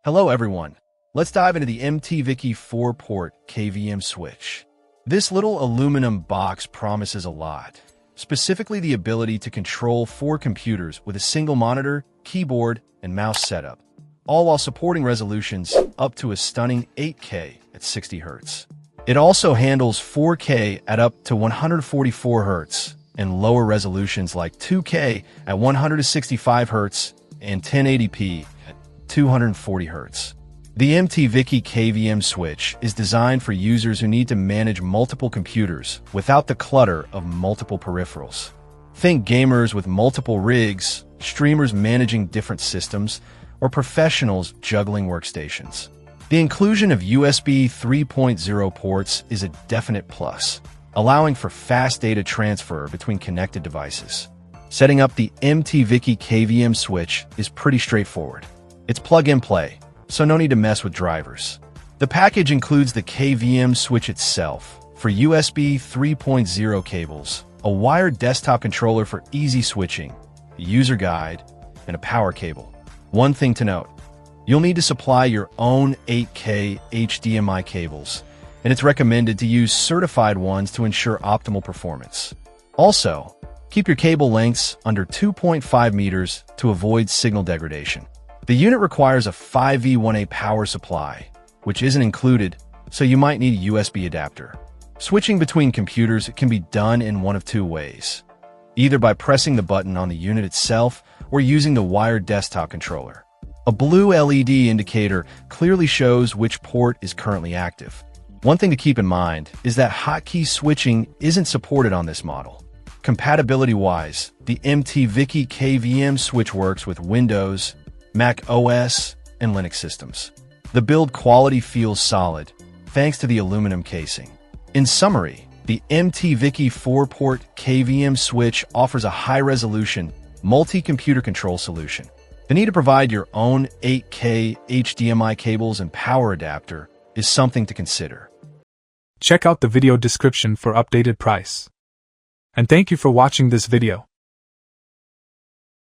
Hello everyone. Let's dive into the MT-VIKI 4-port KVM switch. This little aluminum box promises a lot, specifically the ability to control 4 computers with a single monitor, keyboard, and mouse setup, all while supporting resolutions up to a stunning 8K at 60 Hz. It also handles 4K at up to 144 Hz and lower resolutions like 2K at 165 Hz and 1080p at 240 Hz. The MT-VIKI KVM switch is designed for users who need to manage multiple computers without the clutter of multiple peripherals. Think gamers with multiple rigs, streamers managing different systems, or professionals juggling workstations. The inclusion of USB 3.0 ports is a definite plus, allowing for fast data transfer between connected devices. Setting up the MT-VIKI KVM switch is pretty straightforward. It's plug-and-play, so no need to mess with drivers. The package includes the KVM switch itself for USB 3.0 cables, a wired desktop controller for easy switching, a user guide, and a power cable. One thing to note, you'll need to supply your own 8K HDMI cables, and it's recommended to use certified ones to ensure optimal performance. Also, keep your cable lengths under 2.5 meters to avoid signal degradation. The unit requires a 5V1A power supply, which isn't included, so you might need a USB adapter. Switching between computers can be done in one of 2 ways, either by pressing the button on the unit itself or using the wired desktop controller. A blue LED indicator clearly shows which port is currently active. One thing to keep in mind is that hotkey switching isn't supported on this model. Compatibility-wise, the MT-VIKI KVM switch works with Windows, Mac OS, and Linux systems. The build quality feels solid, thanks to the aluminum casing. In summary, the MT-VIKI 4-port KVM switch offers a high-resolution, multi-computer control solution. The need to provide your own 8K HDMI cables and power adapter is something to consider. Check out the video description for updated price. And thank you for watching this video.